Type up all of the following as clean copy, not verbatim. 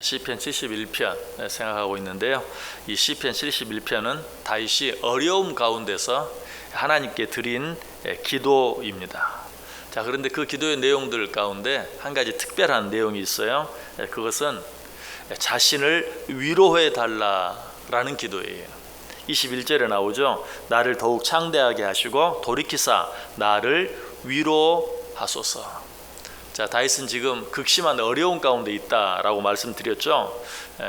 시편 71편 생각하고 있는데요. 이 시편 71편은 다윗이 어려움 가운데서 하나님께 드린 기도입니다. 자, 그런데 그 기도의 내용들 가운데 한 가지 특별한 내용이 있어요. 그것은 자신을 위로해 달라라는 기도예요. 21절에 나오죠. 나를 더욱 창대하게 하시고 돌이키사 나를 위로하소서. 자, 다윗은 지금 극심한 어려움 가운데 있다라고 말씀드렸죠.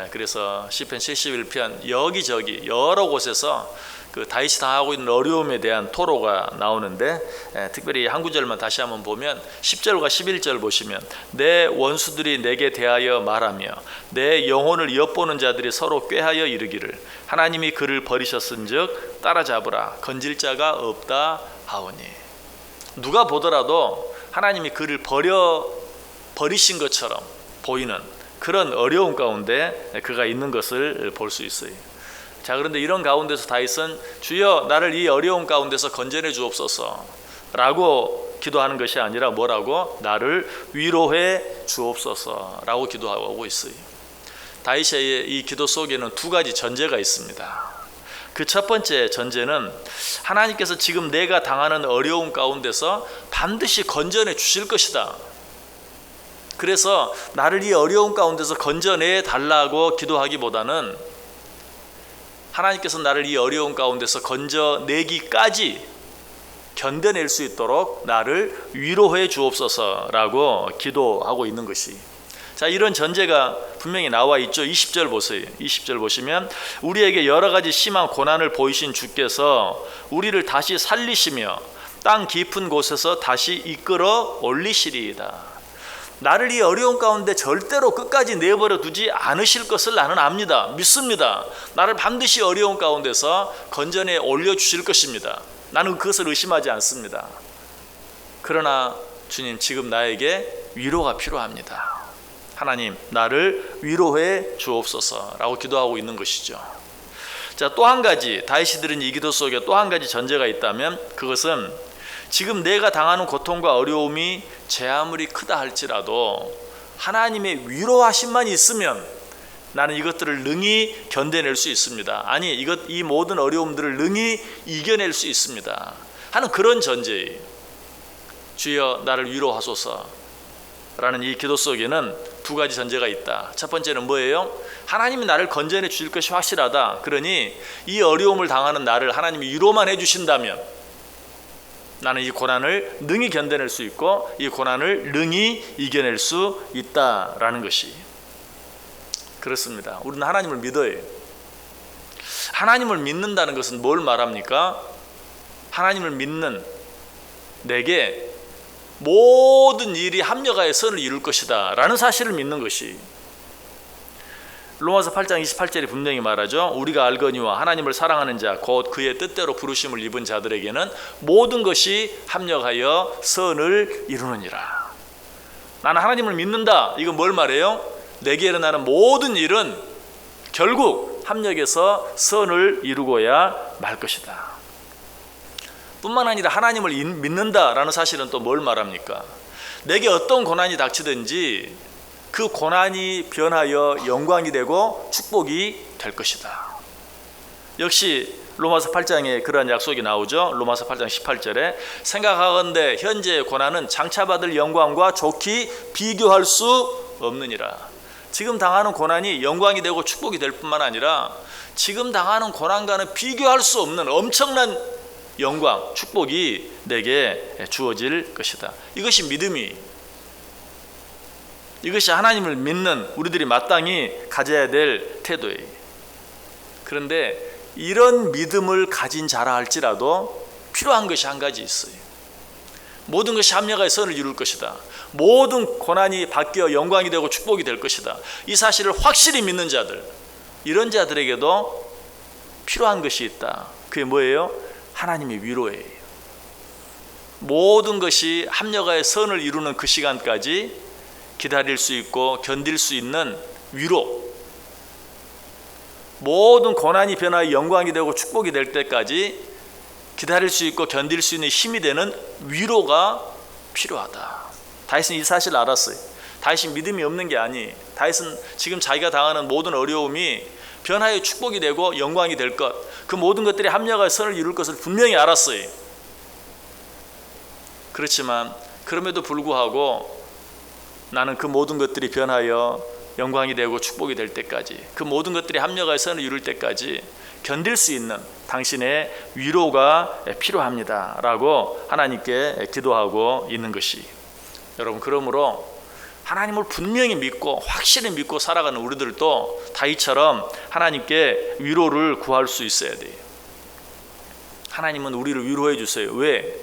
그래서 시편 71편 여기저기 여러 곳에서 그 다윗이 당하고 있는 어려움에 대한 토로가 나오는데, 특별히 한 구절만 다시 한번 보면 10절과 11절 보시면 내 원수들이 내게 대하여 말하며 내 영혼을 엿보는 자들이 서로 꾀하여 이르기를 하나님이 그를 버리셨은즉 따라잡으라 건질 자가 없다 하오니. 누가 보더라도 하나님이 그를 버리신 것처럼 보이는 그런 어려움 가운데 그가 있는 것을 볼 수 있어요. 자, 그런데 이런 가운데서 다윗은 주여 나를 이 어려움 가운데서 건져내 주옵소서 라고 기도하는 것이 아니라 뭐라고? 나를 위로해 주옵소서 라고 기도하고 있어요. 다윗의 이 기도 속에는 두 가지 전제가 있습니다. 그 첫 번째 전제는 하나님께서 지금 내가 당하는 어려움 가운데서 반드시 건져내 주실 것이다. 그래서 나를 이 어려움 가운데서 건져내 달라고 기도하기보다는 하나님께서 나를 이 어려움 가운데서 건져내기까지 견뎌낼 수 있도록 나를 위로해 주옵소서라고 기도하고 있는 것이. 자, 이런 전제가 분명히 나와 있죠. 20절 보세요. 20절 보시면 우리에게 여러 가지 심한 고난을 보이신 주께서 우리를 다시 살리시며 땅 깊은 곳에서 다시 이끌어 올리시리이다. 나를 이 어려움 가운데 절대로 끝까지 내버려 두지 않으실 것을 나는 압니다. 믿습니다. 나를 반드시 어려움 가운데서 건져내 올려주실 것입니다. 나는 그것을 의심하지 않습니다. 그러나 주님, 지금 나에게 위로가 필요합니다. 하나님, 나를 위로해 주옵소서라고 기도하고 있는 것이죠. 자, 또 한 가지 다윗이 드린 이 기도 속에 또 한 가지 전제가 있다면 그것은 지금 내가 당하는 고통과 어려움이 제 아무리 크다 할지라도 하나님의 위로하심만 있으면 나는 이것들을 능히 견뎌낼 수 있습니다. 아니, 이 모든 어려움들을 능히 이겨낼 수 있습니다 하는 그런 전제예요. 주여 나를 위로하소서 라는 이 기도 속에는 두 가지 전제가 있다. 첫 번째는 뭐예요? 하나님이 나를 건져내 주실 것이 확실하다. 그러니 이 어려움을 당하는 나를 하나님이 위로만 해주신다면 나는 이 고난을 능히 견뎌낼 수 있고 이 고난을 능히 이겨낼 수 있다라는 것이. 그렇습니다. 우리는 하나님을 믿어요. 하나님을 믿는다는 것은 뭘 말합니까? 하나님을 믿는 내게 모든 일이 합력하여 선을 이룰 것이다 라는 사실을 믿는 것이. 로마서 8장 28절이 분명히 말하죠. 우리가 알거니와 하나님을 사랑하는 자 곧 그의 뜻대로 부르심을 입은 자들에게는 모든 것이 합력하여 선을 이루느니라. 나는 하나님을 믿는다. 이건 뭘 말해요? 내게 일어나는 모든 일은 결국 합력해서 선을 이루고야 말 것이다. 뿐만 아니라 하나님을 믿는다라는 사실은 또 뭘 말합니까? 내게 어떤 고난이 닥치든지 그 고난이 변하여 영광이 되고 축복이 될 것이다. 역시 로마서 8장에 그러한 약속이 나오죠. 로마서 8장 18절에 생각하건대 현재의 고난은 장차받을 영광과 좋게 비교할 수 없느니라. 지금 당하는 고난이 영광이 되고 축복이 될 뿐만 아니라 지금 당하는 고난과는 비교할 수 없는 엄청난 영광, 축복이 내게 주어질 것이다. 이것이 믿음이, 이것이 하나님을 믿는 우리들이 마땅히 가져야 될 태도예요. 그런데 이런 믿음을 가진 자라 할지라도 필요한 것이 한 가지 있어요. 모든 것이 합력하여 선을 이룰 것이다. 모든 고난이 바뀌어 영광이 되고 축복이 될 것이다. 이 사실을 확실히 믿는 자들, 이런 자들에게도 필요한 것이 있다. 그게 뭐예요? 하나님의 위로예요. 모든 것이 합력하여 선을 이루는 그 시간까지 기다릴 수 있고 견딜 수 있는 위로, 모든 고난이 변하여 영광이 되고 축복이 될 때까지 기다릴 수 있고 견딜 수 있는 힘이 되는 위로가 필요하다. 다윗은 이 사실을 알았어요. 다윗이 믿음이 없는 게 아니. 다윗은 지금 자기가 당하는 모든 어려움이 변화의 축복이 되고 영광이 될 것, 그 모든 것들이 합력하여 선을 이룰 것을 분명히 알았어요. 그렇지만 그럼에도 불구하고 나는 그 모든 것들이 변하여 영광이 되고 축복이 될 때까지, 그 모든 것들이 합력하여 선을 이룰 때까지 견딜 수 있는 당신의 위로가 필요합니다 라고 하나님께 기도하고 있는 것이, 여러분, 그러므로 하나님을 분명히 믿고 확실히 믿고 살아가는 우리들도 다윗처럼 하나님께 위로를 구할 수 있어야 돼요. 하나님은 우리를 위로해 주세요. 왜?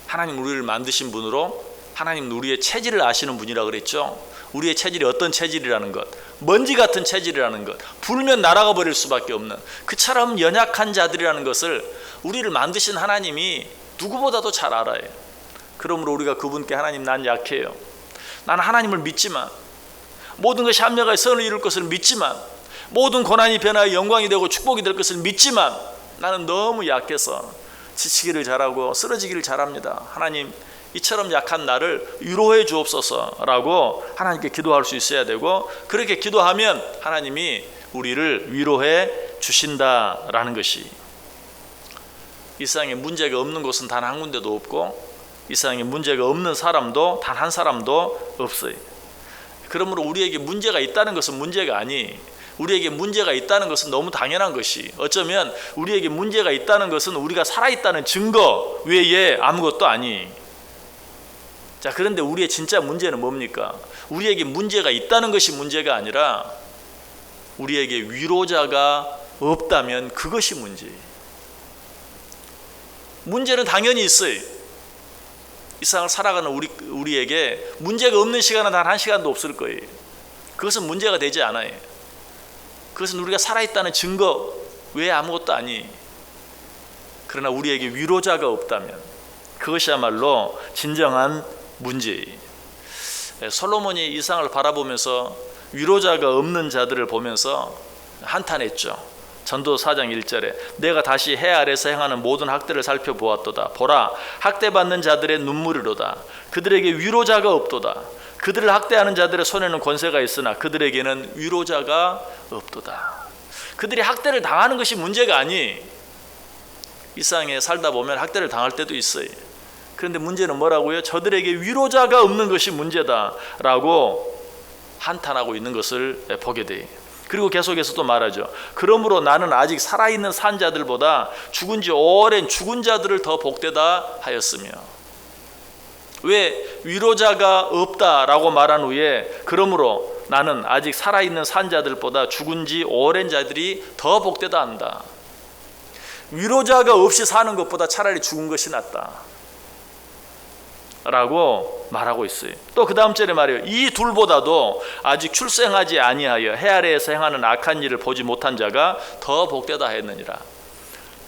하나님 우리를 만드신 분으로, 하나님은 우리의 체질을 아시는 분이라 그랬죠. 우리의 체질이 어떤 체질이라는 것, 먼지 같은 체질이라는 것, 불면 날아가 버릴 수밖에 없는 그처럼 연약한 자들이라는 것을 우리를 만드신 하나님이 누구보다도 잘 알아요. 그러므로 우리가 그분께 하나님, 난 약해요. 나는 하나님을 믿지만, 모든 것이 합력하여 선을 이룰 것을 믿지만, 모든 고난이 변하여 영광이 되고 축복이 될 것을 믿지만, 나는 너무 약해서 지치기를 잘하고 쓰러지기를 잘합니다. 하나님, 이처럼 약한 나를 위로해 주옵소서라고 하나님께 기도할 수 있어야 되고, 그렇게 기도하면 하나님이 우리를 위로해 주신다라는 것이, 이 세상에 문제가 없는 곳은 단 한 군데도 없고, 이 세상에 문제가 없는 사람도 단 한 사람도 없어요. 그러므로 우리에게 문제가 있다는 것은 문제가 아니, 우리에게 문제가 있다는 것은 너무 당연한 것이, 어쩌면 우리에게 문제가 있다는 것은 우리가 살아있다는 증거 외에 아무것도 아니. 자, 그런데 우리의 진짜 문제는 뭡니까? 우리에게 문제가 있다는 것이 문제가 아니라 우리에게 위로자가 없다면 그것이 문제예요. 문제는 당연히 있어요. 이 세상을 살아가는 우리에게 문제가 없는 시간은 단 한 시간도 없을 거예요. 그것은 문제가 되지 않아요. 그것은 우리가 살아있다는 증거 외에 아무것도 아니. 그러나 우리에게 위로자가 없다면 그것이야말로 진정한 문제예요. 솔로몬이 이 세상을 바라보면서 위로자가 없는 자들을 보면서 한탄했죠. 전도 4장 1절에 내가 다시 해 아래서 행하는 모든 학대를 살펴보았도다. 보라, 학대받는 자들의 눈물이로다. 그들에게 위로자가 없도다. 그들을 학대하는 자들의 손에는 권세가 있으나 그들에게는 위로자가 없도다. 그들이 학대를 당하는 것이 문제가 아니. 이 세상에 살다 보면 학대를 당할 때도 있어요. 그런데 문제는 뭐라고요? 저들에게 위로자가 없는 것이 문제다라고 한탄하고 있는 것을 보게 돼요. 그리고 계속해서 또 말하죠. 그러므로 나는 아직 살아있는 산자들보다 죽은 지 오랜 죽은 자들을 더 복되다 하였으며. 왜 위로자가 없다라고 말한 후에 그러므로 나는 아직 살아있는 산자들보다 죽은 지 오랜 자들이 더 복되다 한다. 위로자가 없이 사는 것보다 차라리 죽은 것이 낫다 라고 말하고 있어요. 또 그 다음 절에 말해요. 이 둘보다도 아직 출생하지 아니하여 해 아래에서 행하는 악한 일을 보지 못한 자가 더 복되다 했느니라.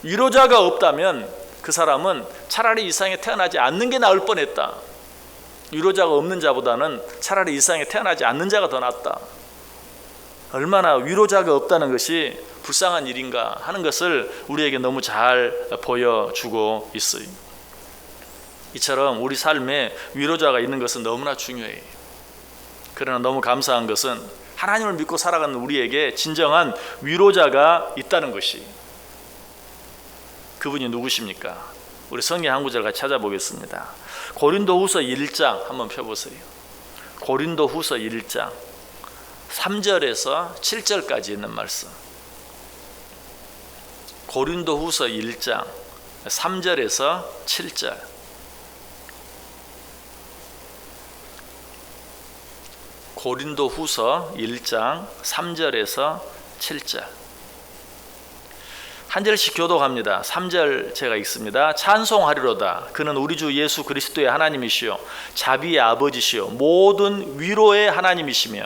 위로자가 없다면 그 사람은 차라리 이 세상에 태어나지 않는 게 나을 뻔했다. 위로자가 없는 자보다는 차라리 이 세상에 태어나지 않는 자가 더 낫다. 얼마나 위로자가 없다는 것이 불쌍한 일인가 하는 것을 우리에게 너무 잘 보여주고 있어요. 이처럼 우리 삶에 위로자가 있는 것은 너무나 중요해요. 그러나 너무 감사한 것은 하나님을 믿고 살아가는 우리에게 진정한 위로자가 있다는 것이, 그분이 누구십니까? 우리 성경 한 구절 같이 찾아보겠습니다. 고린도후서 1장 한번 펴보세요. 고린도후서 1장 3절에서 7절까지 있는 말씀. 고린도후서 1장 3절에서 7절. 고린도후서 1장 3절에서 7절. 한 절씩 교독합니다. 3절 제가 읽습니다. 찬송하리로다. 그는 우리 주 예수 그리스도의 하나님이시요 자비의 아버지시요 모든 위로의 하나님이시며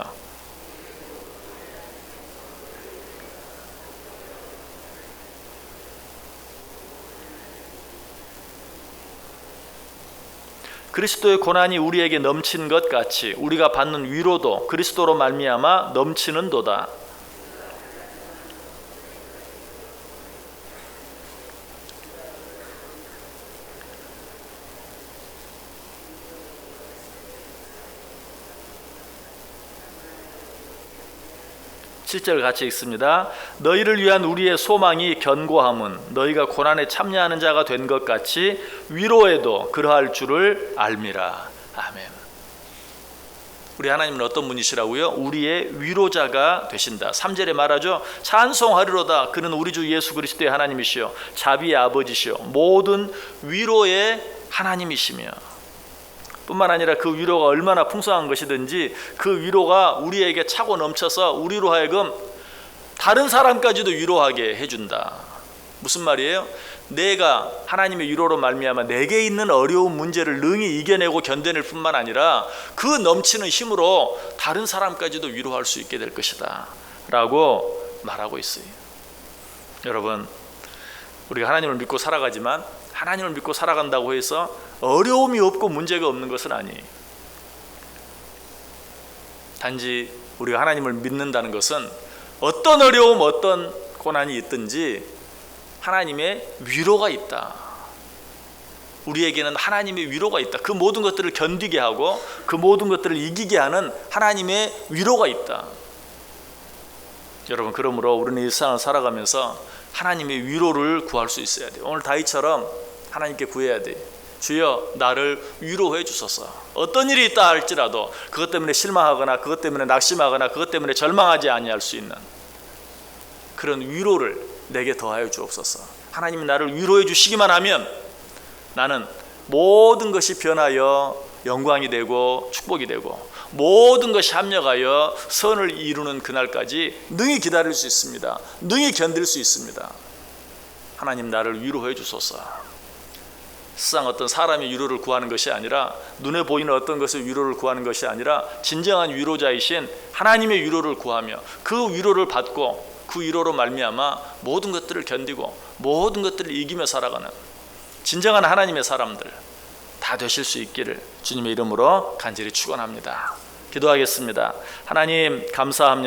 그리스도의 고난이 우리에게 넘친 것 같이 우리가 받는 위로도 그리스도로 말미암아 넘치는도다. 7절 같이 읽습니다. 너희를 위한 우리의 소망이 견고함은 너희가 고난에 참여하는 자가 된 것 같이 위로에도 그러할 줄을 알미라. 아멘. 우리 하나님은 어떤 분이시라고요? 우리의 위로자가 되신다. 3절에 말하죠. 찬송하리로다. 그는 우리 주 예수 그리스도의 하나님이시요 자비의 아버지시요 모든 위로의 하나님이시며, 뿐만 아니라 그 위로가 얼마나 풍성한 것이든지 그 위로가 우리에게 차고 넘쳐서 우리로 하여금 다른 사람까지도 위로하게 해준다. 무슨 말이에요? 내가 하나님의 위로로 말미암아 내게 있는 어려운 문제를 능히 이겨내고 견뎌낼 뿐만 아니라 그 넘치는 힘으로 다른 사람까지도 위로할 수 있게 될 것이다 라고 말하고 있어요. 여러분, 우리가 하나님을 믿고 살아가지만 하나님을 믿고 살아간다고 해서 어려움이 없고 문제가 없는 것은 아니에요. 단지 우리가 하나님을 믿는다는 것은 어떤 어려움, 어떤 고난이 있든지 하나님의 위로가 있다. 우리에게는 하나님의 위로가 있다. 그 모든 것들을 견디게 하고 그 모든 것들을 이기게 하는 하나님의 위로가 있다. 여러분, 그러므로 우리는 일상을 살아가면서 하나님의 위로를 구할 수 있어야 돼요. 오늘 다윗처럼 하나님께 구해야 돼요. 주여, 나를 위로해 주소서. 어떤 일이 있다 할지라도 그것 때문에 실망하거나 그것 때문에 낙심하거나 그것 때문에 절망하지 아니할 수 있는 그런 위로를 내게 더하여 주옵소서. 하나님이 나를 위로해 주시기만 하면 나는 모든 것이 변하여 영광이 되고 축복이 되고 모든 것이 합력하여 선을 이루는 그날까지 능히 기다릴 수 있습니다. 능히 견딜 수 있습니다. 하나님, 나를 위로해 주소서. 세상 어떤 사람의 위로를 구하는 것이 아니라, 눈에 보이는 어떤 것의 위로를 구하는 것이 아니라 진정한 위로자이신 하나님의 위로를 구하며 그 위로를 받고 그 위로로 말미암아 모든 것들을 견디고 모든 것들을 이기며 살아가는 진정한 하나님의 사람들 다 되실 수 있기를 주님의 이름으로 간절히 축원합니다. 기도하겠습니다. 하나님, 감사합니다.